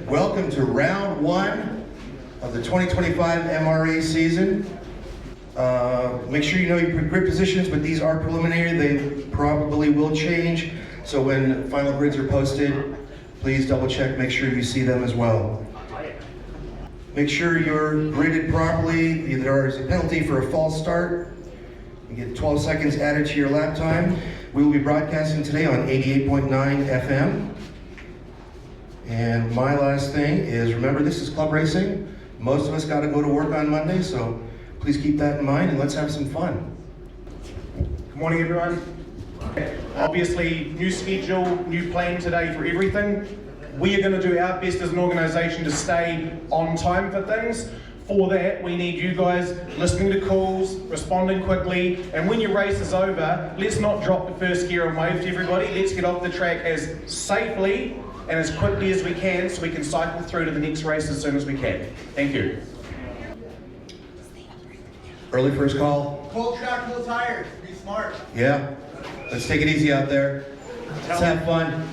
Welcome to round one of the 2025 MRA season. Make sure you know your grid positions, but these are preliminary. They probably will change. So when final grids are posted, please double check, make sure you see them as well. Make sure you're gridded properly. There is a penalty for a false start. You get 12 seconds added to your lap time. We will be broadcasting today on 88.9 FM. And my last thing is, remember, this is club racing. Most of us got to go to work on Monday, so please keep that in mind and let's have some fun. Good morning, everyone. Obviously, new schedule, new plan today for everything. We are going to do our best as an organisation to stay on time for things. For that, we need you guys listening to calls, responding quickly, and when your race is over, let's not drop the first gear and wave to everybody. Let's get off the track as safely and as quickly as we can so we can cycle through to the next race as soon as we can. Thank you. Early first call. Cold track, cold tires. Be smart. Yeah. Let's take it easy out there. Let's have fun.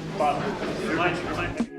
Remind.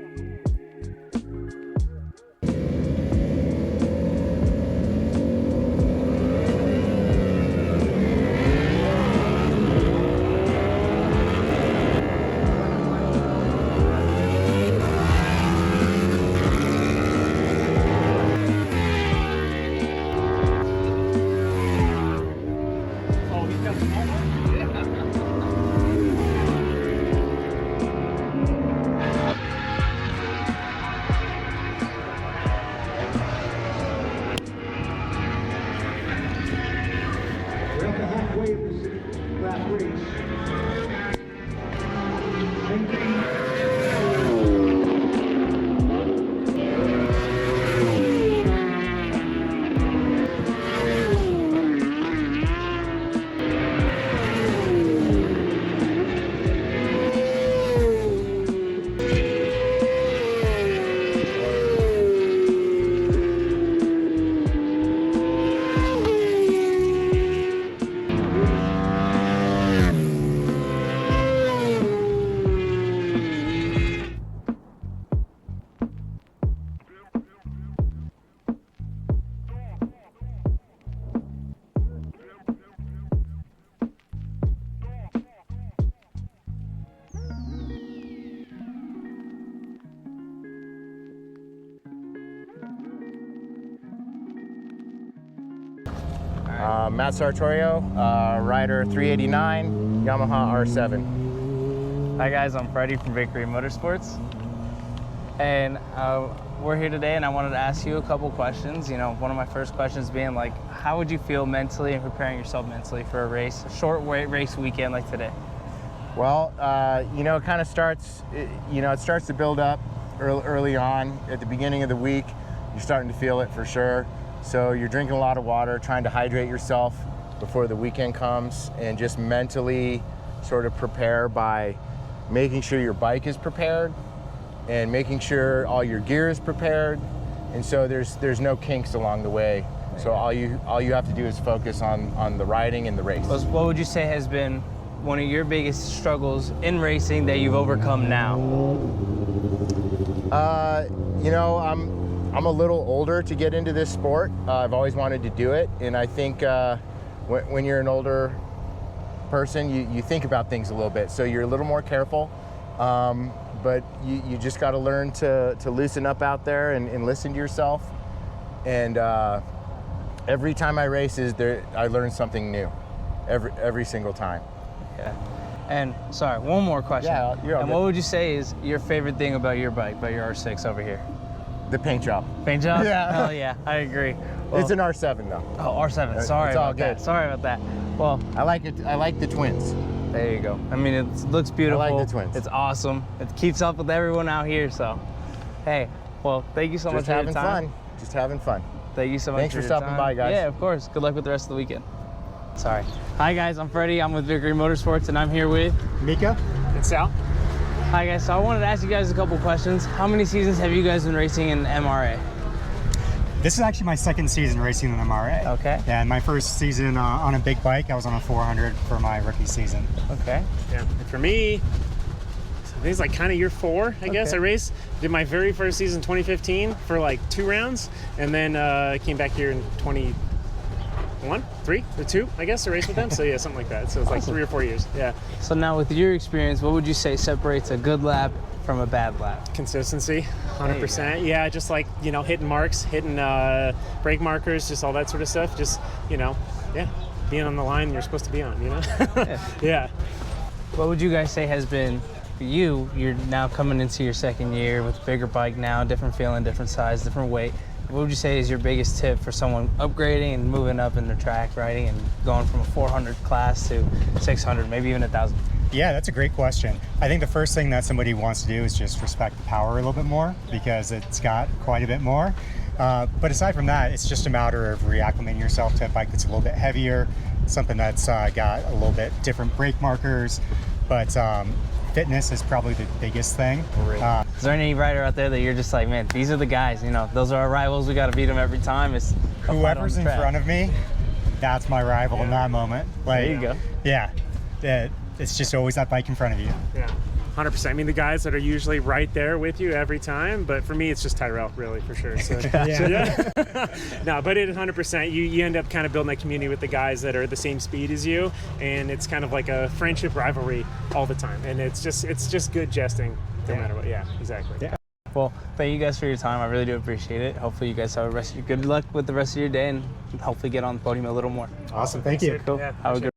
Matt Sartorio, rider 389, Yamaha R7. Hi guys, I'm Freddie from Vickery Motorsports, and we're here today and I wanted to ask you a couple questions. You know, one of my first questions being like, how would you feel mentally and preparing yourself mentally for a race, a short race weekend like today? Well, you know, it kind of starts, it starts to build up early on. At the beginning of the week, you're starting to feel it for sure. So you're drinking a lot of water, trying to hydrate yourself before the weekend comes, and just mentally sort of prepare by making sure your bike is prepared and making sure all your gear is prepared. And so there's no kinks along the way. So all you have to do is focus on the riding and the race. What would you say has been one of your biggest struggles in racing that you've overcome now? You know, I'm a little older to get into this sport. I've always wanted to do it, and I think when you're an older person, you think about things a little bit, so you're a little more careful. But you just got to learn to loosen up out there and listen to yourself. And every time I race, I learn something new, every single time. Yeah. And sorry, one more question. Yeah, you're all and good. what would you say is your favorite thing about your bike, about your R6 over here? The paint job. Paint job? Yeah. Hell yeah, I agree. Well, It's an R7 though. Oh, R7. Sorry It's all about that. good. Sorry about that. Well, I like it. I like the twins. there you go. I mean, it looks beautiful. I like the twins. It's awesome. It keeps up with everyone out here. So, hey, well, thank you so much Just for your having time. fun. Just having fun. Thank you so much Thanks for your stopping time. by, guys. Yeah, of course. Good luck with the rest of the weekend. Sorry. Hi, guys. I'm Freddie. I'm with Vickery Motorsports, and I'm here with Mika and Sal. Hi, guys. So I wanted to ask you guys a couple questions. How many seasons have you guys been racing in MRA? This is actually my second season racing in MRA. Okay. Yeah, and my first season on a big bike, I was on a 400 for my rookie season. Okay. Yeah, and for me, think it's like kind of year 4, I guess. I raced, did my very first season 2015 for like 2 rounds, and then came back here in 3 or 2, I guess, to race with them. So yeah, something like that. So it's like 3 or 4 years. Yeah. So now with your experience, what would you say separates a good lap from a bad lap? Consistency, 100%. Yeah, just like, you know, hitting marks, hitting brake markers, just all that sort of stuff. Just, you know, yeah, being on the line you're supposed to be on, you know? Yeah. What would you guys say has been, for you, you're now coming into your second year with a bigger bike now, different feeling, different size, different weight. What would you say is your biggest tip for someone upgrading and moving up in their track riding and going from a 400 class to 600, maybe even 1,000? Yeah, that's a great question. I think the first thing that somebody wants to do is just respect the power a little bit more, because it's got quite a bit more. But aside from that, it's just a matter of reacclimating yourself to a bike that's a little bit heavier, something that's got a little bit different brake markers. But fitness is probably the biggest thing. Is there any rider out there that you're just like, man, these are the guys, you know, those are our rivals, we got to beat them every time? It's Whoever's in front of me, that's my rival in that moment. Like, There you go. Yeah, it's just always that bike in front of you. Yeah, 100%. I mean, the guys that are usually right there with you every time, but for me, it's just Tyrell, really, for sure. So, yeah. No, but it 100%. You end up kind of building that community with the guys that are the same speed as you, and it's kind of like a friendship rivalry all the time, and it's just good jesting, no matter what. Yeah, exactly. Yeah. Well, thank you guys for your time. I really do appreciate it. Hopefully you guys have good luck with the rest of your day and hopefully get on the podium a little more. Awesome, thank you. Cool. Yeah, Have a good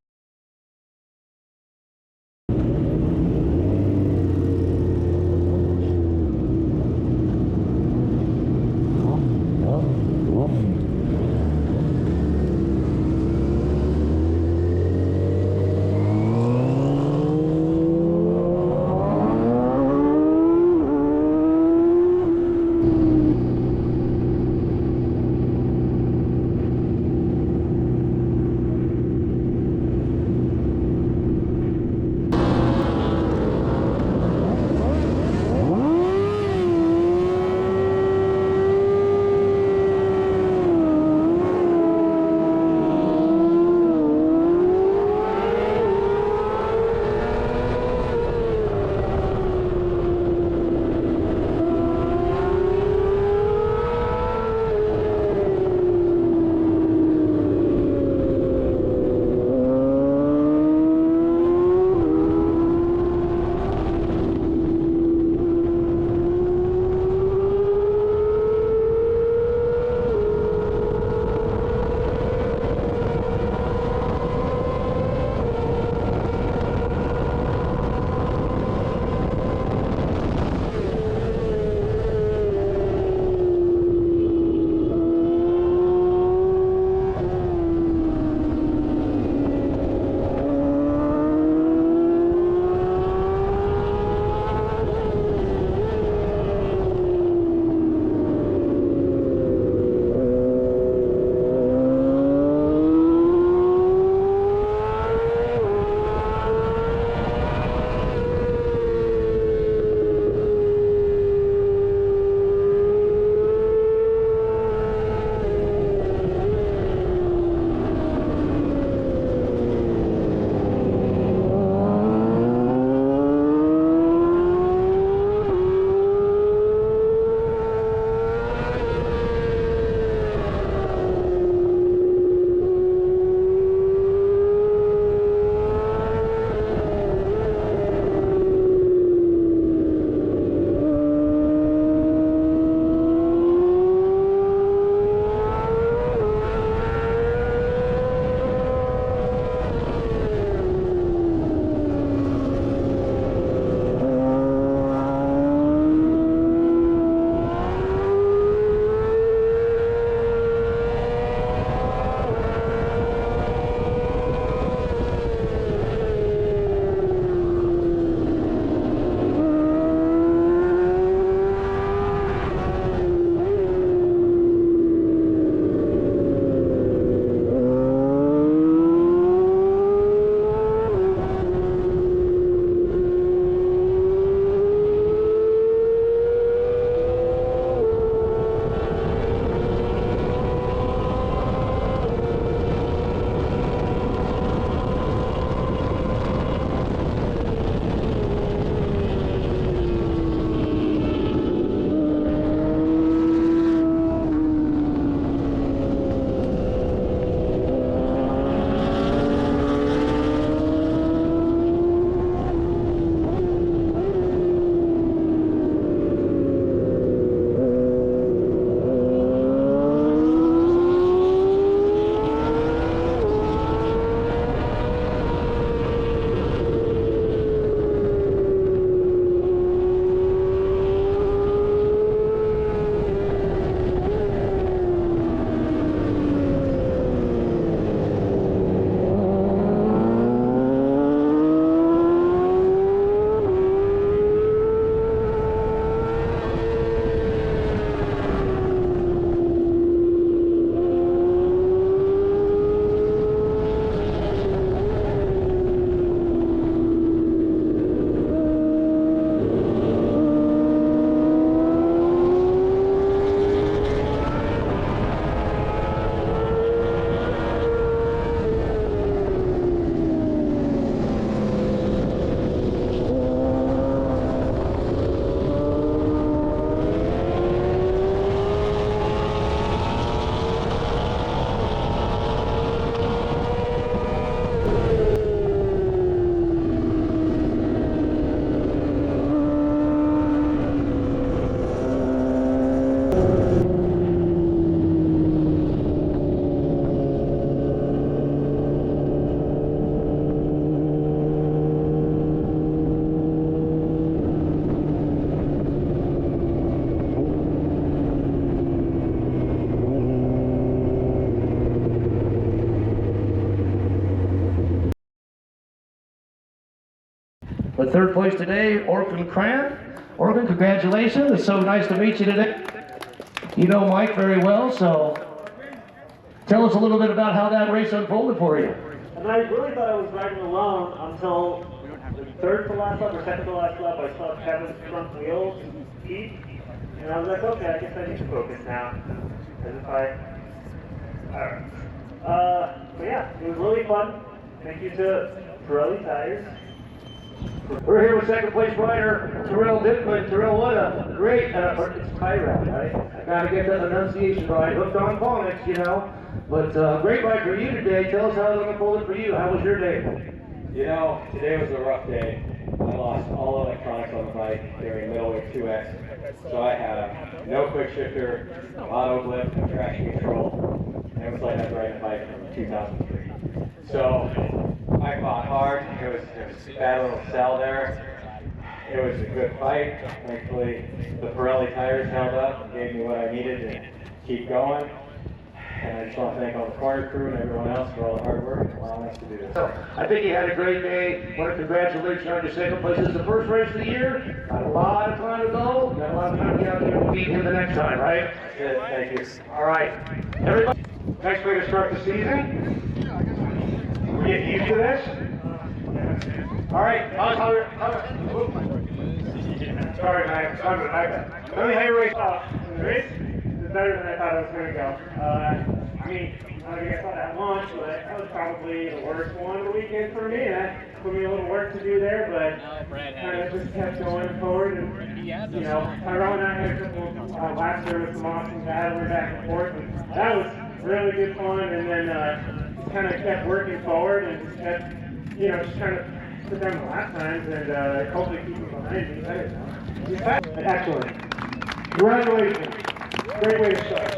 But third place today, Orkun Krand. Orkun, congratulations. It's so nice to meet you today. You know Mike very well, so tell us a little bit about how that race unfolded for you. And I really thought I was riding alone until the third to last lap or second to last lap. I saw Kevin's front wheels eat, and I was like, okay, I guess I need to focus now. As if alright. But yeah, it was really fun. Thank you to Pirelli Tires. We're here with second place rider, Terrell Dickman. Terrell, what a great, it's Tyrell, right? I gotta get that enunciation right. Hooked on phonics, you know. But great ride for you today. Tell us how it unfolded for you. How was your day? You know, today was a rough day. I lost all electronics on the bike during middleweight 2X. So I had no quick shifter, auto blip, and traction control. And it was like I was riding a bike from 2003. So I fought hard. It was a bad little cell there. It was a good fight. Thankfully, the Pirelli tires held up and gave me what I needed to keep going. And I just want to thank all the corner crew and everyone else for all the hard work and allowing us to do this. I think you had a great day. Want to congratulate you on your second place. This is the first race of the year. Got a lot of time to go. Got a lot of time to get out there and beat him the next time, right? That's it. Thank you. All right. Everybody, next way to start the season. We're getting used to this. All right. Sorry, man. Let me hear race. The race is better than I thought it was going to go. I mean, I guess I had launch, but that was probably the worst one of the weekend for me. That put me a little work to do there, but kind of just kept going forward. And, you know, Tyrone and I had a couple laps there with some awesome battling back and forth. And that was really good fun. And then just kind of kept working forward and just kept, you know, just trying to put down the lap times and hopefully keep them behind me. Excellent. Congratulations. Great way to start.